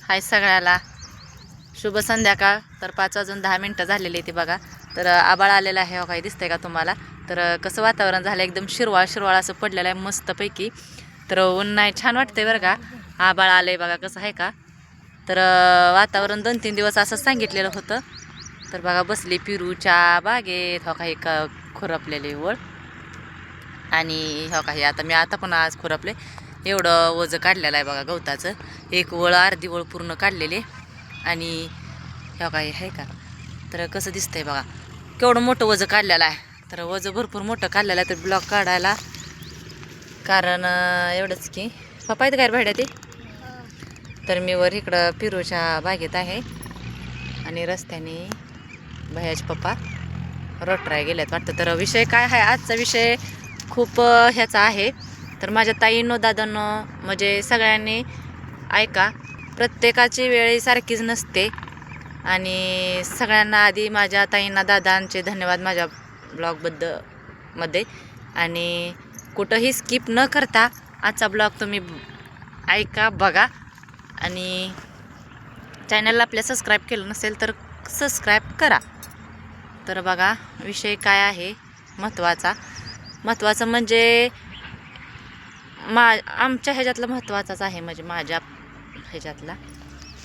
हाय सगळ्याला शुभ संध्याकाळ. तर 5 वाजून 10 मिनिटं झालेली ती बघा. तर आबाळ आलेलं आहे, हो काही दिसतंय का तुम्हाला? तर कसं वातावरण झालं, एकदम शिरवाळ शिरवाळ असं पडलेलं आहे मस्तपैकी. तर ऊन नाही, छान वाटतंय बरं का. आबाळ आलंय बघा कसं आहे का. तर वातावरण 2-3 दिवस असं सांगितलेलं होतं. तर बघा बसली पिरूच्या बागेत, हो काही का खुरपलेली वळ. आणि हो काही आता मी पण आज खुरपले, एवढं वजं काढलेलं आहे बघा गवताचं. एक वळ अर्धी वळ पूर्ण काढलेली. आणि ह्या काही आहे का. तर कसं दिसतंय बघा, केवढं मोठं वजं काढलेलं आहे. तर वजं भरपूर मोठं काढलेलं आहे. तर ब्लॉक काढायला कारण एवढंच की पप्पा इथं काय भाड्या ते. तर मी वर इकडं पिरूच्या बागेत आहे आणि रस्त्याने भैयाचे पप्पा रोटराय गेल्यात वाटतं. तर विषय काय आहे आजचा विषय, खूप ह्याचा आहे. तर माझ्या ताईंनो दादांनो, म्हणजे सगळ्यांनी ऐका, प्रत्येकाची वेळ सारखीच नसते. आणि सगळ्यांना आधी माझ्या ताईंना दादांचे धन्यवाद माझ्या ब्लॉगबद्दल मध्ये. आणि कुठंही स्किप न करता आजचा ब्लॉग तुम्ही ऐका, बघा. आणि चॅनलला आपल्या सबस्क्राईब केलं नसेल तर सबस्क्राईब करा. तर बघा विषय काय आहे महत्त्वाचा म्हणजे आमच्या ह्याच्यातला महत्त्वाचाच आहे, म्हणजे माझ्या ह्याच्यातला.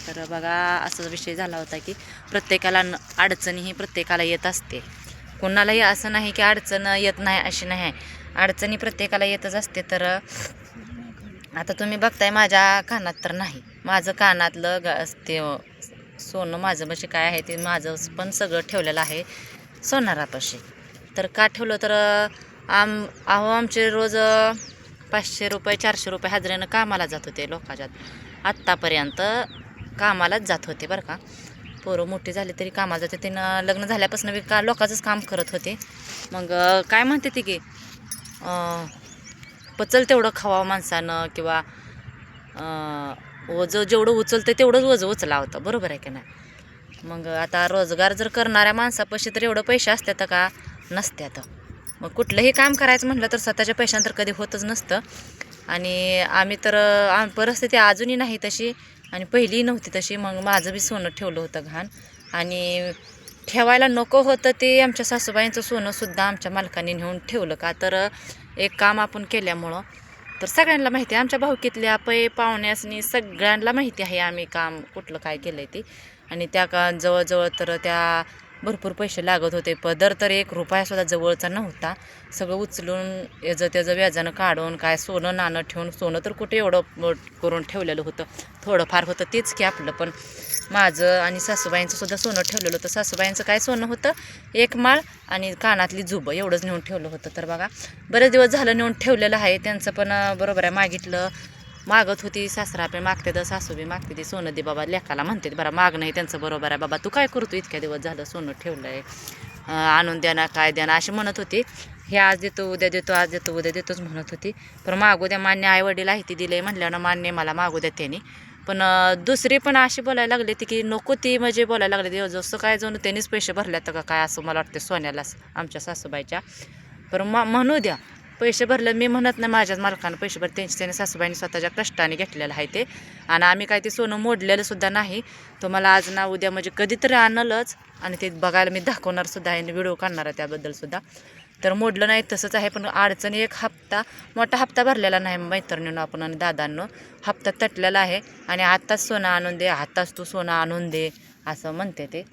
तर बघा असा विषय झाला होता की प्रत्येकाला अडचणी ही प्रत्येकाला येत असते. कोणालाही असं नाही की अडचण येत नाही अशी नाही, अडचणी प्रत्येकाला येतच असते. तर आता तुम्ही बघताय माझ्या कानात तर नाही, माझं कानातलं ते सोनं माझं म्हणजे काय आहे ते माझं पण सगळं ठेवलेलं आहे सोनारापाशी. तर का ठेवलं तर आमचे रोज 500 रुपये 400 रुपये हजेरीनं कामाला जात होते लोकांच्यात. आत्तापर्यंत कामालाच जात होते बरं का. पोरं मोठी झाली तरी कामाला जाते. तिनं लग्न झाल्यापासून मी लोकांचंच काम करत होते. मग काय म्हणते ती की पचल तेवढं खावावं माणसानं, किंवा वजं जेवढं उचलतं तेवढंच वजं उचला होतं, बरोबर आहे की नाही. मग आता रोजगार जर करणाऱ्या माणसापाशी तर एवढं पैसे असतात का? नसत्यात. मग कुठलंही काम करायचं म्हटलं तर स्वतःच्या पैशांतर तर कधी होतच नसतं. आणि आम्ही तर परिस्थिती अजूनही नाही तशी आणि पहिलीही नव्हती तशी. मग माझं बी सोनं ठेवलं होतं घाण, आणि ठेवायला नको होतं ते आमच्या सासूबाईंचं सोनंसुद्धा आमच्या मालकाने नेऊन ठेवलं. का तर एक काम आपण केल्यामुळं, तर सगळ्यांना माहिती आहे, आमच्या भाऊकीतल्या पाहुण्यासनी सगळ्यांना माहिती आहे आम्ही काम कुठलं काय केलं आहे ते. आणि त्या का जवळजवळ तर त्या भरपूर पैसे लागत होते. पदर तर 1 रुपयासुद्धा जवळचा नव्हता. सगळं उचलून याचं त्याचं व्याजानं काढून काय सोनं नाणं ठेवून, सोनं तर कुठे एवढं करून ठेवलेलं होतं, थोडंफार होतं तेच की आपलं. पण माझं आणि सासूबाईंचं सुद्धा सोनं ठेवलेलं होतं. सासूबाईंचं काय सोनं होतं, 1 माळ आणि कानातली जुबं एवढंच नेऊन ठेवलं होतं. तर बघा बरेच दिवस झालं नेऊन ठेवलेलं आहे. त्यांचं पण बरोबर आहे, मागत होती. सासरा बी मागते तर सासू बी मागते. ती सोनं दे बाबा लेकाला म्हणते बरं, मागणं हे त्यांचं बरोबर आहे. बाबा तू काय करतो, इतक्या दिवस झालं सोनं ठेवलं आहे, आणून द्या ना काय द्या ना अशी म्हणत होती. हे आज देतो उद्या देतो, आज देतो उद्या देतोच म्हणत होती. पण मागू द्या, मान्य आईवडील आहे ती दिले म्हटल्यानं मान्य, मला मागू द्या त्यांनी. पण दुसरी पण अशी बोलायला लागली ती की नको, ती म्हणजे बोलायला लागली जसं काय जणू त्यांनीच पैसे भरल्यात का काय, असं मला वाटतं सोन्यालाच आमच्या सासूबाईच्या. पण म्हणू द्या, पैसे भरले मी म्हणत नाही, माझ्याच मालकानं पैसे भरले, त्यांनी सासूबाईंनी स्वतःच्या कष्टाने घेतलेलं आहे ते. आणि आम्ही काय ते सोनं मोडलेलं सुद्धा नाही. तुम्हाला आज ना उद्या म्हणजे कधीतरी आणलंच, आणि ते बघायला मी दाखवणार सुद्धा आहे, व्हिडिओ काढणार आहे त्याबद्दल सुद्धा. तर मोडलं नाही तसंच आहे. पण अडचणी एक मोठा हप्ता भरलेला नाही मैत्रिणीनं आपण आणि दादांनो, हप्ता तटलेला आहे. आणि आत्ताच सोनं आणून दे, आत्ताच तू सोनं आणून दे असं म्हणते ते.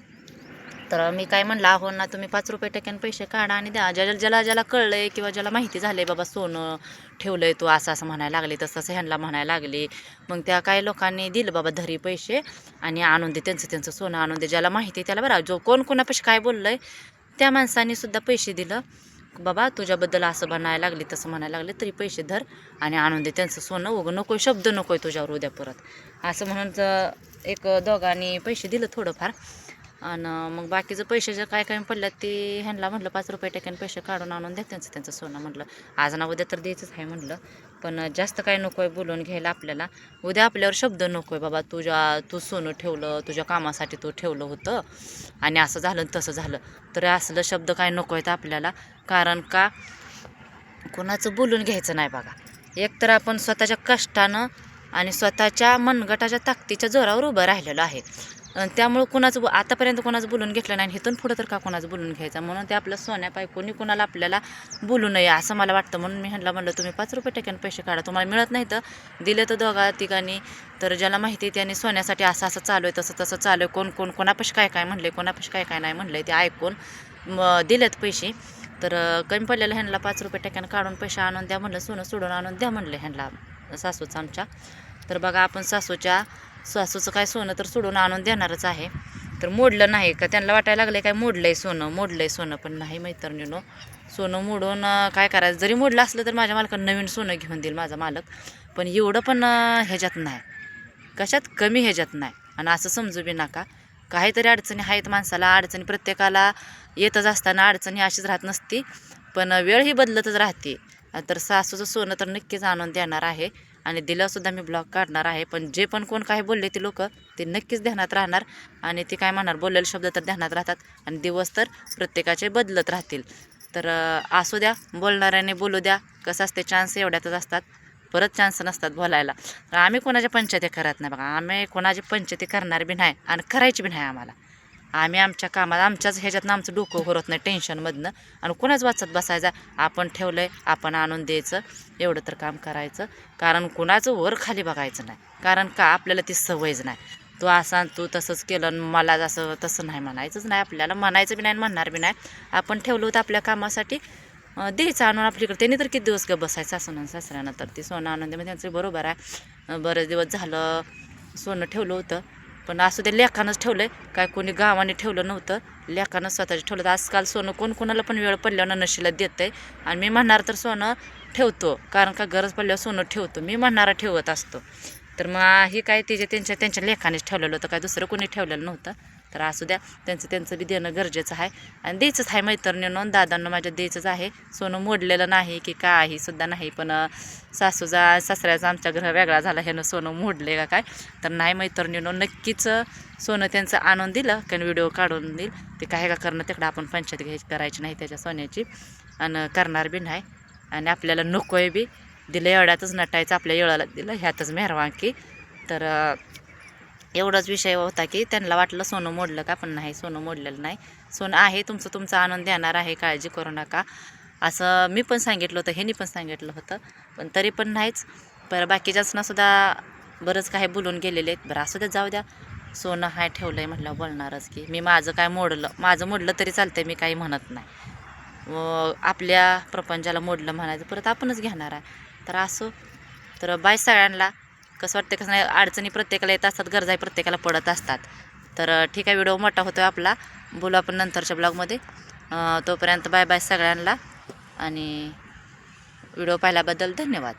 तर मी काय म्हणलं, हो ना तुम्ही 5 रुपये टक्क्यानं पैसे काढा आणि द्या. ज्याला कळलं आहे किंवा ज्याला माहिती झालं आहे बाबा सोनं ठेवलं आहे तू, असं म्हणायला लागले, तसं ह्यांना म्हणायला लागले. मग त्या काही लोकांनी दिलं बाबा धरी पैसे आणि आणून दे, त्यांचं सोनं आणून दे. ज्याला माहिती त्याला बरं, जो कोणापाशी काय बोललं आहे त्या माणसाने सुद्धा पैसे दिलं. बाबा तुझ्याबद्दल असं म्हणायला लागले, तसं म्हणायला लागले, तरी पैसे धर आणि आणून दे त्यांचं सोनं. नको शब्द नको आहे तुझ्यावर उद्या परत, असं म्हणून एक दोघांनी पैसे दिलं थोडंफार. आणि मग बाकीचं पैसे जे काय काय पडल्यात ते ह्यांना म्हटलं 5 रुपये टक्क्यानं पैसे काढून आणून द्या त्यांचं सोनं. म्हटलं आज ना उद्या तर द्यायचंच आहे म्हटलं. पण जास्त काय नको आहे बोलून घ्यायला आपल्याला. उद्या आपल्यावर शब्द नको आहे बाबा, तू सोनं ठेवलं, तुझ्या कामासाठी तू ठेवलं होतं आणि असं झालं तसं झालं, तर असलं शब्द काय नको आहेत आपल्याला. कारण का कोणाचं बोलून घ्यायचं नाही बघा. एक तर आपण स्वतःच्या कष्टानं आणि स्वतःच्या मनगटाच्या ताकदीच्या जोरावर उभं राहिलेलं आहे. त्यामुळं कुणाचं आतापर्यंत कोणाचं बोलून घेतलं नाही, इथून पुढं तर का कोणाचं बोलून घ्यायचं. म्हणून ते आपलं सोन्यापायी कोणी कुणाला आपल्याला बोलू नये असं मला वाटतं. म्हणून मी म्हणलं तुम्ही 5 रुपये टक्क्यानं पैसे काढा, तुम्हाला मिळत नाही तर दिले तर दोघा तिघांनी. तर ज्याला माहिती आहे त्याने सोन्यासाठी असं असं चालू आहे, तसं तसं चालू आहे, कोण कोणापाशी काय काय म्हणलं, कोणापाशी काय काय नाही म्हणलं, ते ऐकून दिलेत पैसे. तर कमी पडलेलं ह्यांना 5 रुपये टक्क्यानं काढून पैसे आणून द्या म्हणलं, सोनं सोडून आणून द्या म्हणलं ह्यांना, सासूचं आमच्या. तर बघा आपण सासूचं काय सोनं तर सोडून आणून देणारच आहे. तर मोडलं नाही का, त्यांना वाटायला लागलं काय मोडलंय सोनं, पण नाही मैत्रिणीनो, सोनं मोडून काय करायचं. जरी मोडलं असलं तर माझ्या मालकानं नवीन सोनं घेऊन देईल माझा मालक, पण एवढं पण ह्याच्यात नाही, कशात कमी ह्याच्यात नाही. आणि असं समजू बी नका, काहीतरी अडचणी आहेत माणसाला, अडचणी प्रत्येकाला येतच असताना अडचणी अशीच राहत नसती, पण वेळ ही बदलतच राहते. तर सासूचं सोनं तर नक्कीच आणून देणार आहे आणि दिल्यासुद्धा मी ब्लॉग काढणार आहे. पण जे पण कोण काही बोलले ते लोक ते नक्कीच ध्यानात राहणार आणि ते काय म्हणणार, बोललेले शब्द तर ध्यानात राहतात आणि दिवस तर प्रत्येकाचे बदलत राहतील. तर असू द्या, बोलणाऱ्याने बोलू द्या. कसं असते, चान्स एवढ्यातच असतात, परत चान्स नसतात बोलायला. तर आम्ही कोणाच्या पंचायती करत नाही बघा, आम्ही कोणाची पंचायती करणार बी नाही आणि करायची बी नाही आम्हाला. आम्ही आमच्या कामात आमच्याच ह्याच्यातनं आमचं डोकं होरत नाही टेन्शनमधनं, आणि कोणाच वाचत बसायचा. आपण ठेवलं आहे आपण आणून द्यायचं, एवढं तर काम करायचं. कारण कुणाचं वर खाली बघायचं नाही, कारण का आपल्याला ती सवयच नाही. तू असा तू तसंच केलं मला असं तसं नाही म्हणायचंच नाही आपल्याला, म्हणायचं बी नाही म्हणणार बी नाही. आपण ठेवलं होतं आपल्या कामासाठी, द्यायचं आणून आपल्याकडे. त्यांनी तर किती दिवस बसायचं सासून सासऱ्यानं, तर ती सोनं आणून द्या. त्यांचं बरोबर आहे, बरेच दिवस झालं सोनं ठेवलं होतं, पण असं ते लेखानंच ठेवलं आहे, काय कोणी गावाने ठेवलं नव्हतं, लेखानं स्वतःचं ठेवलं. तर आजकाल सोनं कोणाला पण वेळ पडल्यावर नशिला देतं आहे. आणि मी म्हणणार तर सोनं ठेवतो, कारण का गरज पडल्यावर सोनं ठेवतो, मी म्हणणारा ठेवत असतो. तर मग ही काय त्यांच्या लेखानेच ठेवलेलं होतं, काय दुसरं कोणी ठेवलेलं नव्हतं. तर असू द्या, त्यांचं बी देणं गरजेचं आहे आणि द्यायचंच आहे मैत्रिणींनो, दादांना माझ्या द्यायचंच आहे. सोनं मोडलेलं नाही की काही सुद्धा नाही, पण सासऱ्याचा आमच्या घर वेगळा झाला, ह्यानं सोनं मोडले का काय. तर नाही मैत्रिणींनो, नक्कीच सोनं त्यांचं आणून दिलं कारण व्हिडिओ काढून देईल. ते काय का करणं, तिकडं आपण पंचायत करायची नाही त्याच्या सोन्याची, आणि करणार बी नाही. आणि आपल्याला नको आहे बी, दिलं एवढ्यातच नटायचं, आपल्या येळाला दिलं ह्यातच मेहरवांकी. तर एवढाच विषय होता की त्यांना वाटलं सोनं मोडलं का, पण नाही, सोनं मोडलेलं नाही. सोनं आहे, तुमचं आनंद देणार आहे, काळजी करू नका असं मी पण सांगितलं होतं, ह्यांनी पण सांगितलं होतं. पण तरी पण नाहीच. बरं बाकीच्यासुद्धा बरंच काही बोलून गेलेले आहेत. बरं असू द्या, जाऊ द्या, सोनं हाय ठेवलं आहे म्हटलं बोलणारच की. मी माझं मोडलं तरी चालतंय, मी काही म्हणत नाही. आपल्या प्रपंचाला मोडलं म्हणायचं, परत आपणच घेणार आहे. तर असो, तर बाय सगळ्यांना. कसं वाटतं कसं नाही, अडचणी प्रत्येकाला येत असतात, गरजाही प्रत्येकाला पडत असतात. तर ठीक आहे, व्हिडिओ मोठा होतो आपला, बोलू आपण नंतरच्या ब्लॉगमध्ये. तोपर्यंत बाय बाय सगळ्यांना आणि व्हिडिओ पाहिल्याबद्दल धन्यवाद.